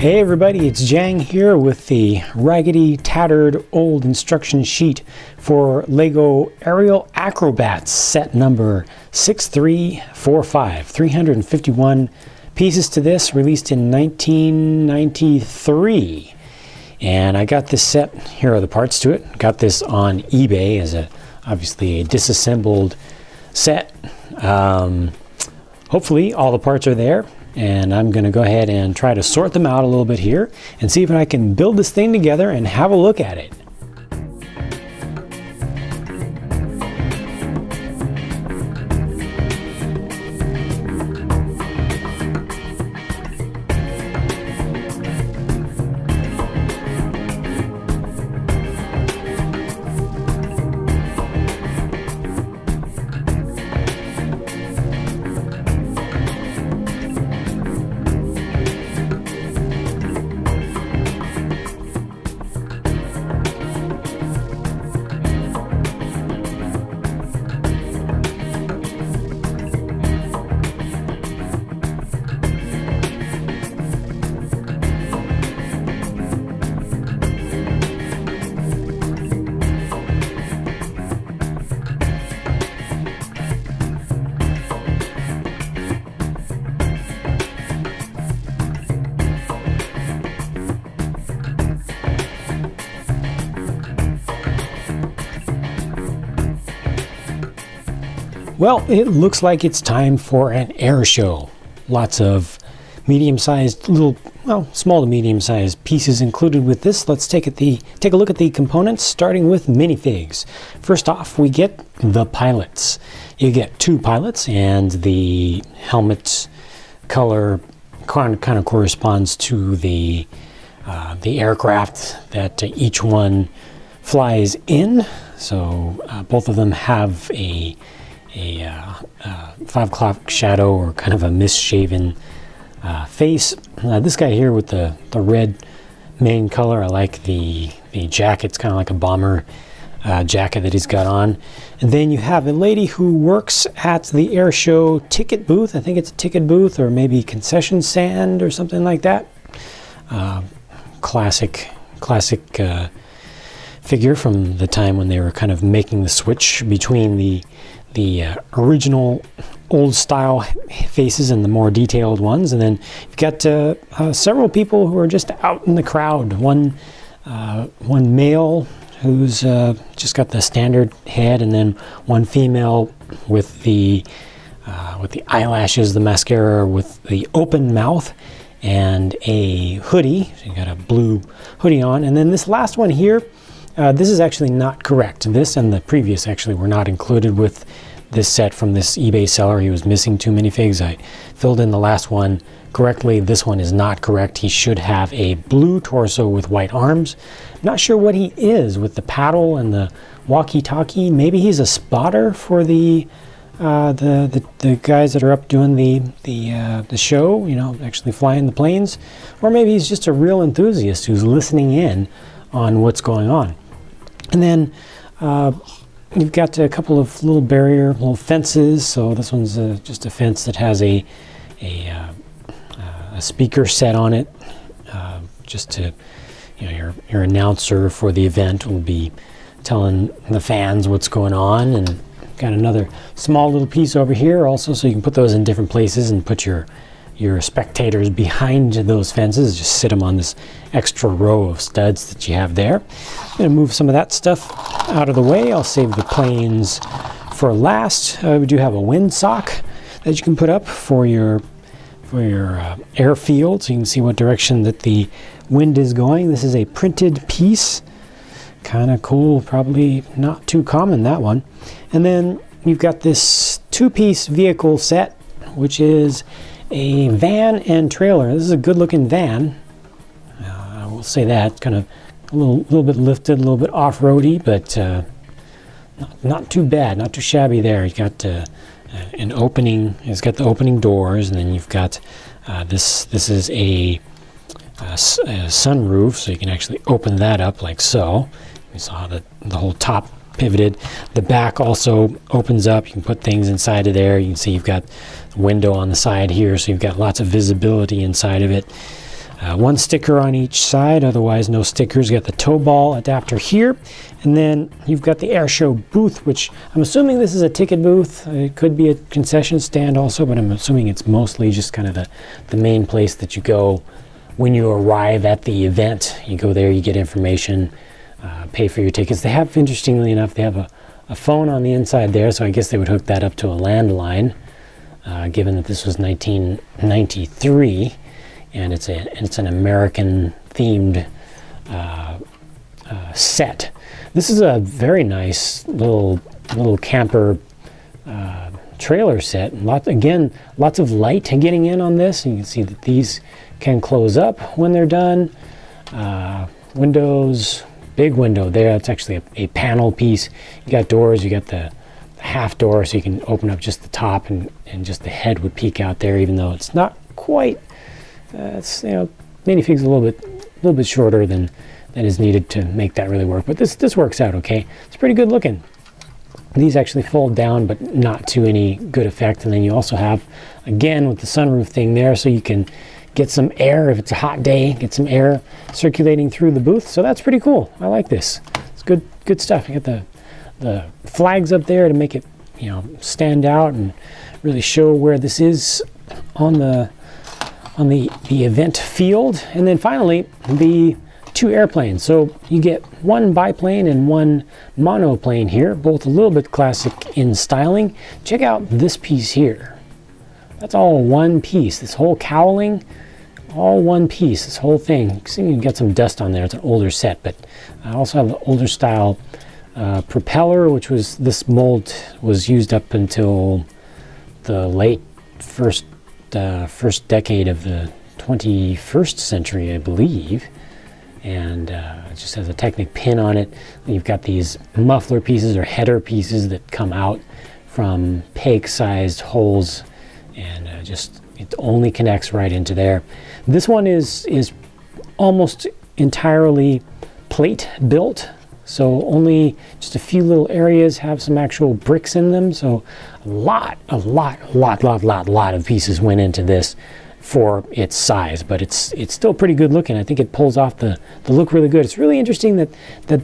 Hey everybody, it's Jang here with the raggedy, tattered, old instruction sheet for LEGO Aerial Acrobats set number 6345. 351 pieces to this, released in 1993. And I got this set, here are the parts to it. Got this on eBay as obviously a disassembled set. Hopefully all the parts are there. And I'm going to go ahead and try to sort them out a little bit here and see if I can build this thing together and have a look at it. Well, it looks like it's time for an air show. Lots of medium-sized, small to medium-sized pieces included with this. Let's take a look at the components, starting with minifigs. First off, we get the pilots. You get two pilots, and the helmet color kind of corresponds to the aircraft that each one flies in. So both of them have a 5 o'clock shadow, or kind of a misshaven face. This guy here with the red main color, I like the jacket. It's kind of like a bomber jacket that he's got on. And then you have a lady who works at the air show ticket booth. I think it's a ticket booth, or maybe concession stand or something like that. Classic figure from the time when they were kind of making the switch between the original old style faces and the more detailed ones. And then you've got several people who are just out in the crowd. One male who's just got the standard head, and then one female with the eyelashes, the mascara, with the open mouth, and a hoodie. So you got a blue hoodie on. And then this last one here, this is actually not correct. This and the previous actually were not included with this set from this eBay seller. He was missing two minifigs. I filled in the last one correctly. This one is not correct. He should have a blue torso with white arms. Not sure what he is with the paddle and the walkie-talkie. Maybe he's a spotter for the guys that are up doing the show, you know, actually flying the planes. Or maybe he's just a real enthusiast who's listening in on what's going on. And then you've got a couple of little fences. So this one's just a fence that has a speaker set on it, just to, you know, your announcer for the event will be telling the fans what's going on. And got another small little piece over here also, so you can put those in different places and put your spectators behind those fences. Just sit them on this extra row of studs that you have there. I'm going to move some of that stuff out of the way. I'll save the planes for last. We do have a windsock that you can put up for your airfield, so you can see what direction that the wind is going. This is a printed piece. Kind of cool, probably not too common, that one. And then you've got this two-piece vehicle set, which is a van and trailer. This is a good-looking van. I will say that. Kind of a little bit lifted, a little bit off-roady, but not too bad, not too shabby there. You've got an opening. It's got the opening doors, and then you've got this is a sunroof, so you can actually open that up like so. You saw the whole top pivoted. The back also opens up. You can put things inside of there. You can see you've got a window on the side here, so you've got lots of visibility inside of it. One sticker on each side, otherwise no stickers. You got the tow ball adapter here, and then you've got the air show booth, which I'm assuming this is a ticket booth. It could be a concession stand also, but I'm assuming it's mostly just kind of the main place that you go when you arrive at the event. You go there, you get information, pay for your tickets. They have, interestingly enough, they have a phone on the inside there, so I guess they would hook that up to a landline, given that this was 1993. And it's an American themed set. This is a very nice little camper trailer set. Lots of light getting in on this. And you can see that these can close up when they're done. Windows, big window there. It's actually a panel piece. You got doors. You got the half door, so you can open up just the top, and just the head would peek out there, even though it's not quite. It's, minifig's a little bit shorter than is needed to make that really work, but this works out okay. It's pretty good looking. These actually fold down, but not to any good effect. And then you also have, again, with the sunroof thing there, so you can get some air if it's a hot day, get some air circulating through the booth. So that's pretty cool. I like this. It's good stuff. You got the flags up there to make it, stand out and really show where this is on the event field. And then finally, the two airplanes. So you get one biplane and one monoplane here, both a little bit classic in styling. Check out this piece here. That's all one piece. This whole cowling, all one piece, this whole thing. You see, you get some dust on there. It's an older set, but I also have the older style propeller, which was, this mold was used up until the late first decade of the 21st century, I believe. And it just has a Technic pin on it. You've got these muffler pieces or header pieces that come out from peg-sized holes, and it only connects right into there. This one is almost entirely plate built, so only just a few little areas have some actual bricks in them. So a lot of pieces went into this for its size, but it's still pretty good looking. I think it pulls off the look really good. It's really interesting that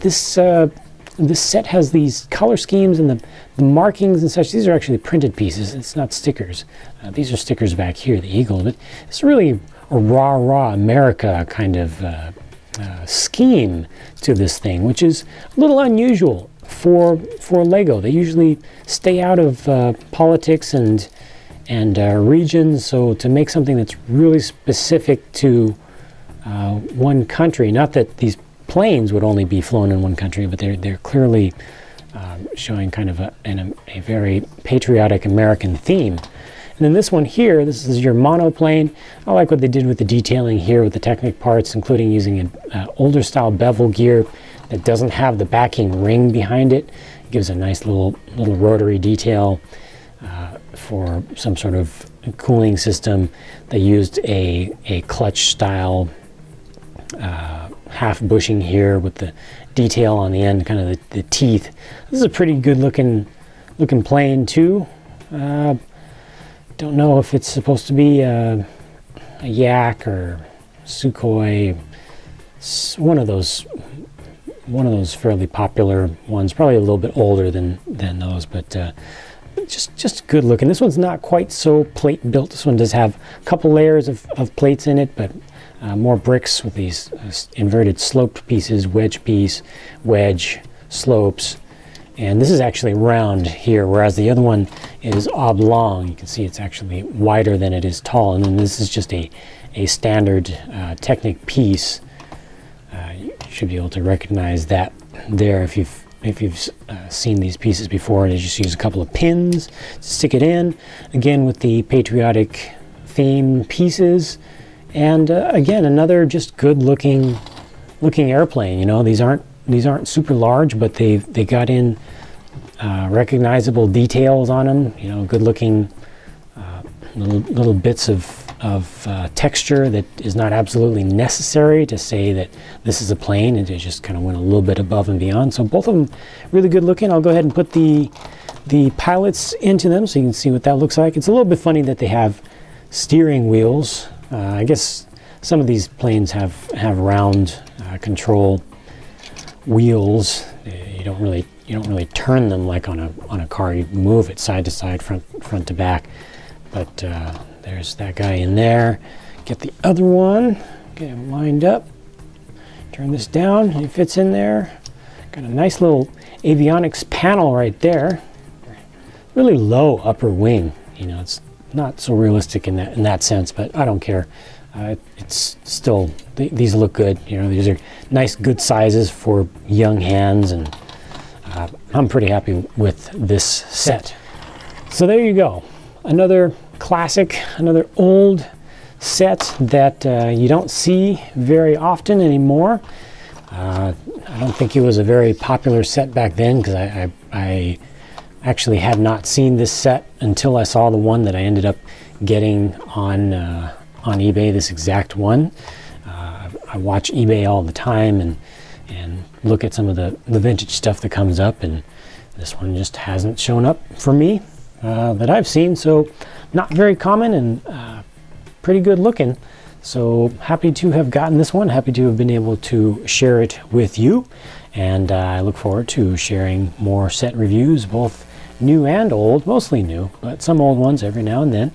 this set has these color schemes and the markings and such. These are actually printed pieces. It's not stickers. These are stickers back here, the eagle. But it's really a raw America kind of scheme to this thing, which is a little unusual for Lego. They usually stay out of politics and regions. So to make something that's really specific to one country, not that these planes would only be flown in one country, but they're clearly showing kind of a very patriotic American theme. And then this one here, this is your monoplane. I like what they did with the detailing here with the Technic parts, including using an older style bevel gear that doesn't have the backing ring behind it. It gives a nice little rotary detail for some sort of cooling system. They used a clutch style half bushing here with the detail on the end, kind of the teeth. This is a pretty good looking plane too. Don't know if it's supposed to be a Yak or Sukhoi. One of those fairly popular ones, probably a little bit older than those, but just good looking. This one's not quite so plate built. This one does have a couple layers of plates in it, but more bricks with these inverted sloped pieces, wedge, slopes. And this is actually round here, whereas the other one is oblong. You can see it's actually wider than it is tall. And then this is just a standard Technic piece. You should be able to recognize that there if you've seen these pieces before. They just use a couple of pins to stick it in. Again, with the patriotic theme pieces. And again, another just good looking airplane. These aren't super large, but they got in recognizable details on them. Good looking little bits of texture that is not absolutely necessary to say that this is a plane, and it just kind of went a little bit above and beyond. So both of them really good looking. I'll go ahead and put the pilots into them so you can see what that looks like. It's a little bit funny that they have steering wheels. I guess some of these planes have round control wheels. You don't really turn them like on a car. You move it side to side, front to back. But there's that guy in there. Get the other one. Get him lined up. Turn this down. He fits in there. Got a nice little avionics panel right there. Really low upper wing. You know, it's not so realistic in that sense, but I don't care. It's still, these look good. You know, these are nice, good sizes for young hands, and I'm pretty happy with this set. So there you go. Another classic, another old set that you don't see very often anymore. I don't think it was a very popular set back then, because I actually had not seen this set until I saw the one that I ended up getting on eBay, this exact one. I watch eBay all the time and look at some of the vintage stuff that comes up, and this one just hasn't shown up for me that I've seen. So not very common, and pretty good looking. So happy to have gotten this one, happy to have been able to share it with you, and I look forward to sharing more set reviews, both new and old, mostly new, but some old ones every now and then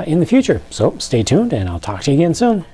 in the future. So stay tuned, and I'll talk to you again soon.